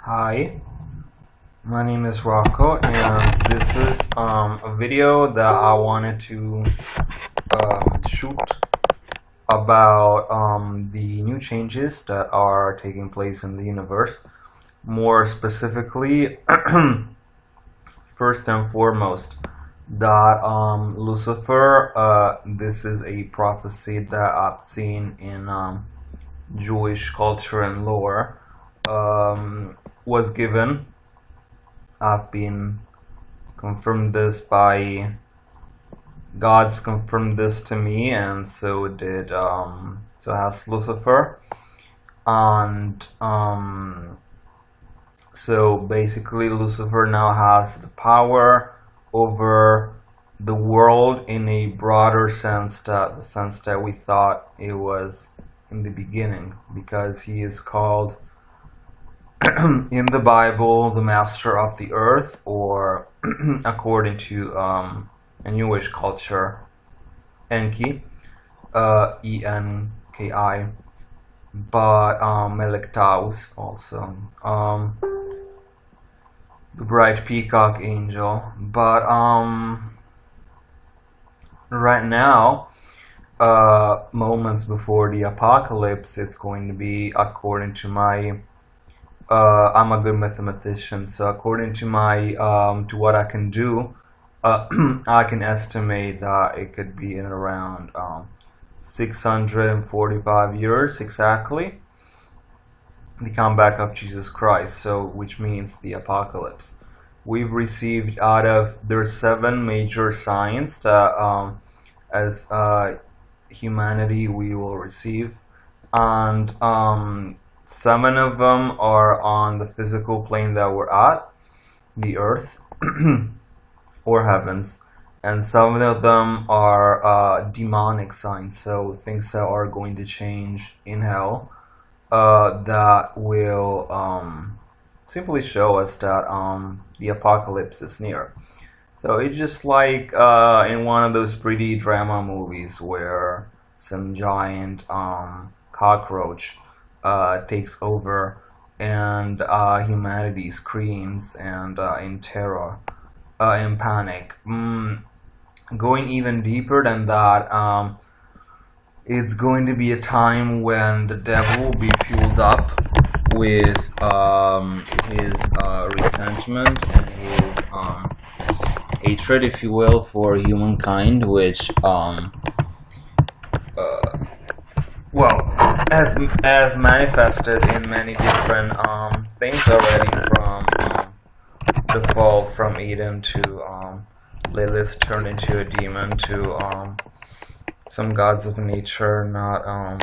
Hi, my name is Rocco, and this is a video that I wanted to shoot about the new changes that are taking place in the universe. More specifically, first and foremost, that Lucifer, this is a prophecy that I've seen in Jewish culture and lore, was given. I've been confirmed this by God's confirmed this to me, and so did so has Lucifer. And so basically Lucifer now has the power over the world in a broader sense, that the sense that we thought it was in the beginning, because he is called in the Bible the master of the earth, or according to a Newish culture, Enki, Enki, but Melektaus also, the bright peacock angel. But right now, moments before the apocalypse, it's going to be, according to my I'm a good mathematician, so according to my to what I can do, I can estimate that it could be in around 645 years exactly, the comeback of Jesus Christ. So, which means the apocalypse. We've received there's 7 major signs that as humanity we will receive, and 7 of them are on the physical plane that we're at, the earth or heavens, and some of them are demonic signs, so things that are going to change in hell, that will simply show us that the apocalypse is near. So it's just like in one of those pretty drama movies where some giant cockroach takes over, and humanity screams and in terror, in panic. Going even deeper than that, it's going to be a time when the devil will be fueled up with his resentment and his hatred, if you will, for humankind, which well, as manifested in many different things already, from the fall from Eden to Lilith turned into a demon, to some gods of nature not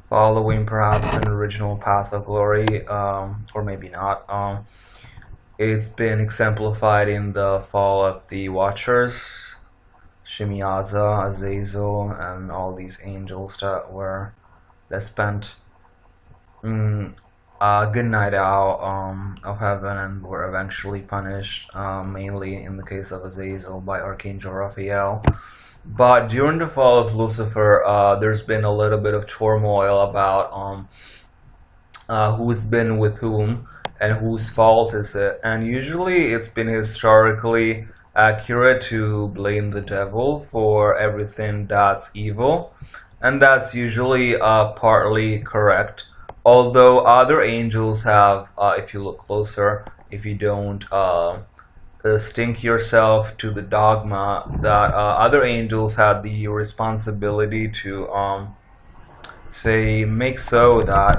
following perhaps an original path of glory, or maybe not. It's been exemplified in the fall of the Watchers, Shemiaza, Azazel, and all these angels that spent a good night out of heaven and were eventually punished, mainly in the case of Azazel by Archangel Raphael. But during the fall of Lucifer, there's been a little bit of turmoil about who's been with whom and whose fault is it. And usually it's been historically accurate to blame the devil for everything that's evil, and that's usually partly correct, although other angels have, if you look closer, if you don't stink yourself to the dogma, that other angels had the responsibility to say, make so that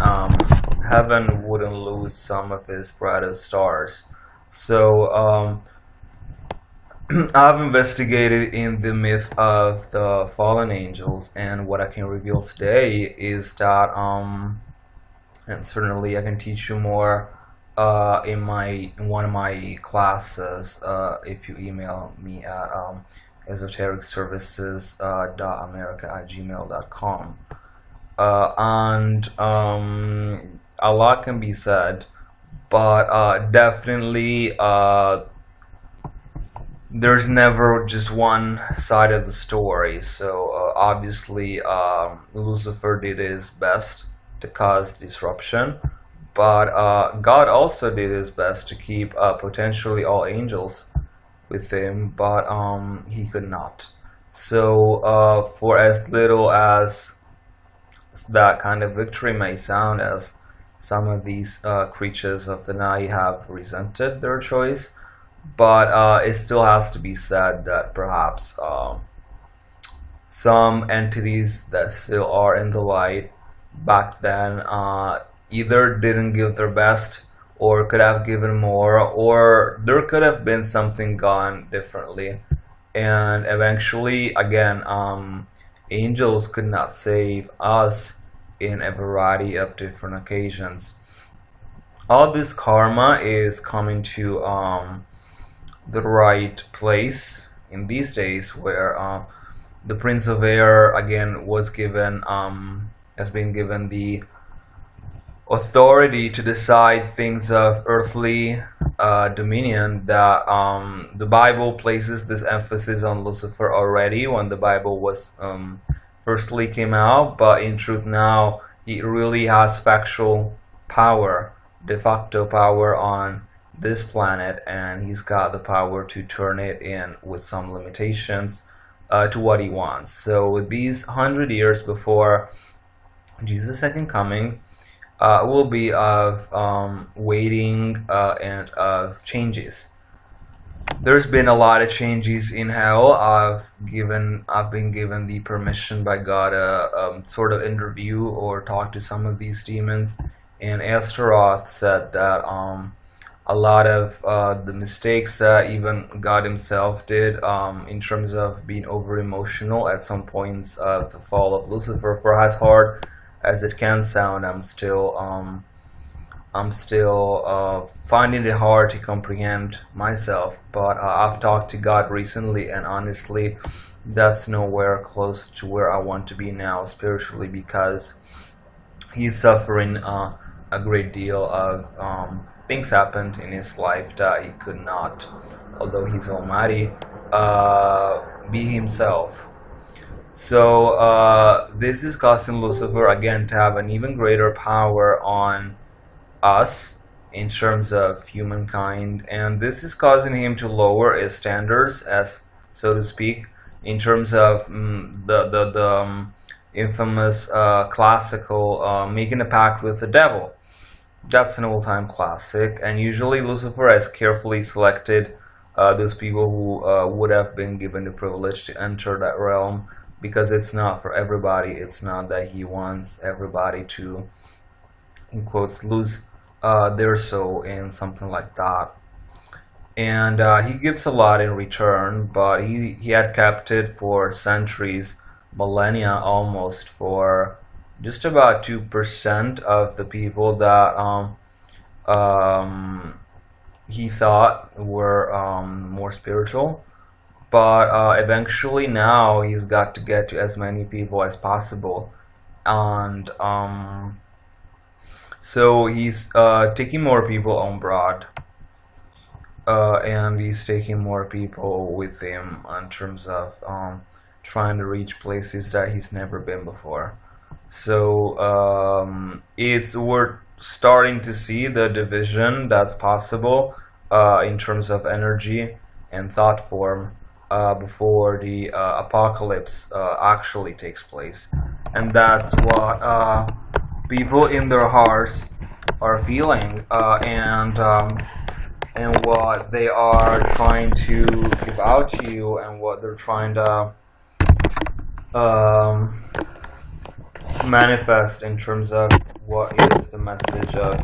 heaven wouldn't lose some of his brightest stars. So I've investigated in the myth of the fallen angels, and what I can reveal today is that, and certainly I can teach you more in one of my classes, if you email me at esotericservices.america@gmail.com. And a lot can be said, but definitely there's never just one side of the story. So obviously Lucifer did his best to cause disruption, but God also did his best to keep potentially all angels with him, but he could not. So for as little as that kind of victory may sound, as some of these creatures of the night have resented their choice, but it still has to be said that perhaps some entities that still are in the light back then either didn't give their best or could have given more, or there could have been something gone differently. And eventually, again, angels could not save us in a variety of different occasions. All this karma is coming to the right place in these days, where the Prince of Air again was given, has been given the authority to decide things of earthly dominion. That the Bible places this emphasis on Lucifer already when the Bible was firstly came out, but in truth now he really has factual power, de facto power on this planet, and he's got the power to turn it in with some limitations to what he wants. So these 100 years before Jesus' second coming will be of waiting and of changes. There's been a lot of changes in hell. I've been given the permission by God to sort of interview or talk to some of these demons, and Astaroth said that a lot of the mistakes that even God himself did in terms of being over emotional at some points of the fall of Lucifer, for as hard as it can sound, I'm still finding it hard to comprehend myself. But I've talked to God recently, and honestly, that's nowhere close to where I want to be now spiritually, because he's suffering a great deal of things happened in his life that he could not, although he's almighty, be himself. So this is causing Lucifer again to have an even greater power on us in terms of humankind, and this is causing him to lower his standards, as so to speak, in terms of the infamous classical making a pact with the devil. That's an old-time classic, and usually Lucifer has carefully selected those people who would have been given the privilege to enter that realm, because it's not for everybody. It's not that he wants everybody to, in quotes, lose their soul in something like that. And he gives a lot in return, but he had kept it for centuries, millennia almost, for just about 2% of the people that he thought were more spiritual. But eventually now he's got to get to as many people as possible, and so he's taking more people on board, and he's taking more people with him in terms of trying to reach places that he's never been before. So we're starting to see the division that's possible in terms of energy and thought form before the apocalypse actually takes place, and that's what people in their hearts are feeling, and what they are trying to give out to you, and what they're trying to manifest in terms of what is the message of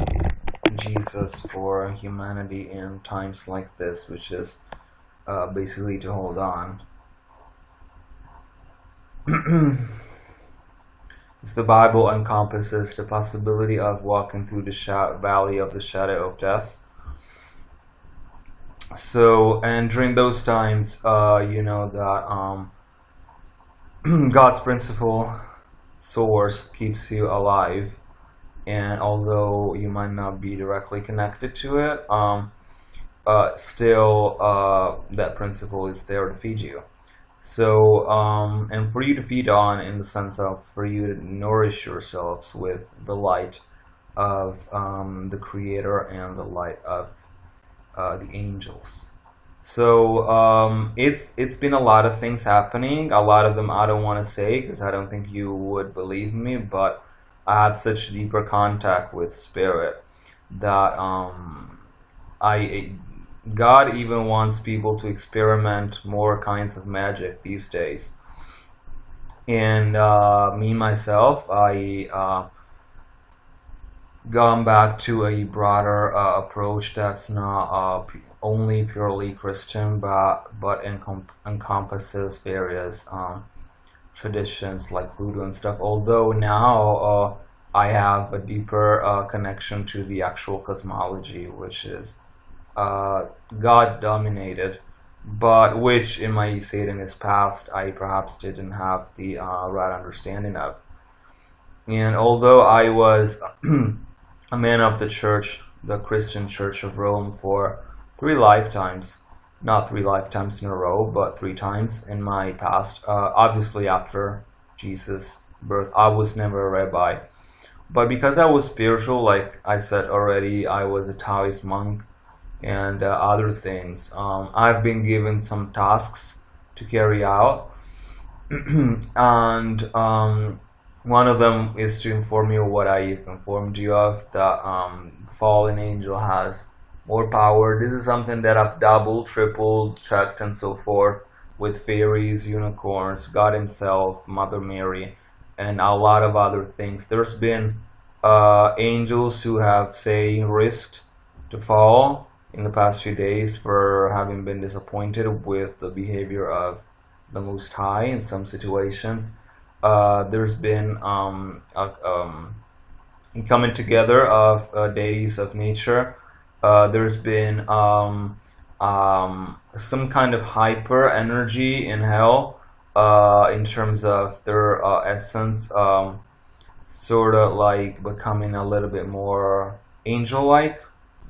Jesus for humanity in times like this, which is basically to hold on. As the Bible encompasses the possibility of walking through the valley of the shadow of death. So, and during those times, you know that God's principle source keeps you alive, and although you might not be directly connected to it, still that principle is there to feed you. So and for you to feed on, in the sense of for you to nourish yourselves with the light of the Creator and the light of the angels. So it's been a lot of things happening. A lot of them I don't want to say because I don't think you would believe me, but I have such deeper contact with spirit that I God even wants people to experiment more kinds of magic these days. And me myself, I gone back to a broader approach that's not only purely Christian, but encompasses various traditions like voodoo and stuff. Although now I have a deeper connection to the actual cosmology, which is God dominated, but which in my Satanist past I perhaps didn't have the right understanding of. And although I was a man of the church, the Christian Church of Rome, for 3 lifetimes, not 3 lifetimes in a row, but 3 times in my past, obviously after Jesus' birth, I was never a rabbi. But because I was spiritual, like I said already, I was a Taoist monk and other things. I've been given some tasks to carry out, and one of them is to inform you what I've informed you of, that fallen angel has more power. This is something that I've doubled, tripled, checked, and so forth with fairies, unicorns, God Himself, Mother Mary, and a lot of other things. There's been angels who have, say, risked to fall in the past few days for having been disappointed with the behavior of the Most High in some situations. There's been a coming together of deities of nature. There's been some kind of hyper energy in hell in terms of their essence, sort of like becoming a little bit more angel-like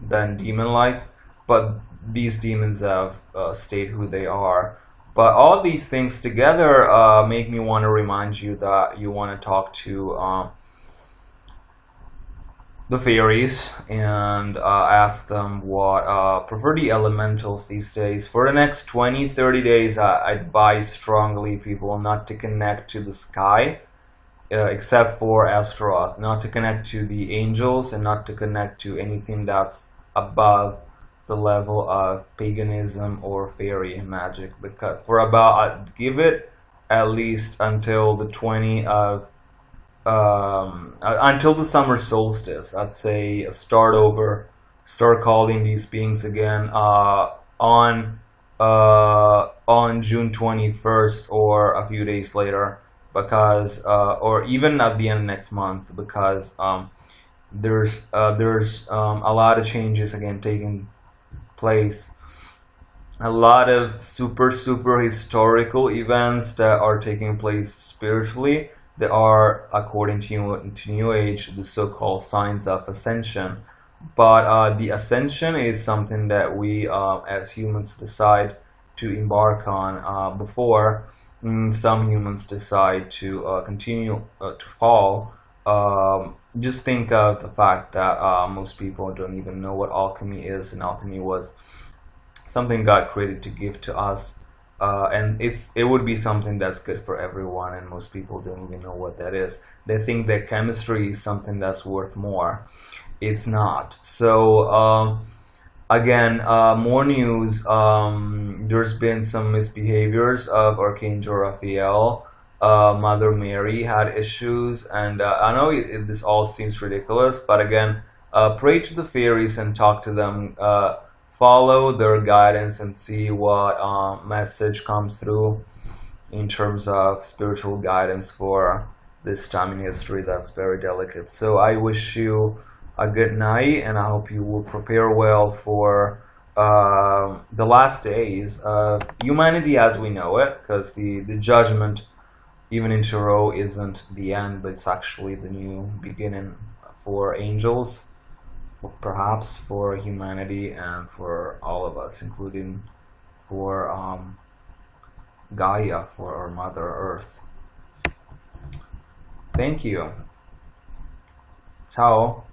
than demon-like, but these demons have stayed who they are. But all these things together make me want to remind you that you want to talk to the fairies and ask them what prefer the elementals these days. For the next 20-30 days, I advise strongly people not to connect to the sky, except for Astaroth, not to connect to the angels, and not to connect to anything that's above the level of paganism or fairy magic. Because for about, give it at least until the 20 of until the summer solstice. I'd say start over, start calling these beings again on June 21st or a few days later, because or even at the end of next month, because there's a lot of changes again taking place, a lot of super historical events that are taking place spiritually. There are, according to New Age, the so-called signs of ascension. But the ascension is something that we as humans decide to embark on before some humans decide to continue to fall. Just think of the fact that most people don't even know what alchemy is, and alchemy was something God created to give to us. And it would be something that's good for everyone, and most people don't even know what that is. They think that chemistry is something that's worth more. It's not. So again, more news. There's been some misbehaviors of Archangel Raphael. Mother Mary had issues, and I know this all seems ridiculous, but again, pray to the fairies and talk to them. Follow their guidance and see what message comes through in terms of spiritual guidance for this time in history that's very delicate. So I wish you a good night, and I hope you will prepare well for the last days of humanity as we know it, because the judgment, even in Tarot, isn't the end, but it's actually the new beginning for angels, perhaps for humanity, and for all of us, including for Gaia, for our Mother Earth. Thank you. Ciao.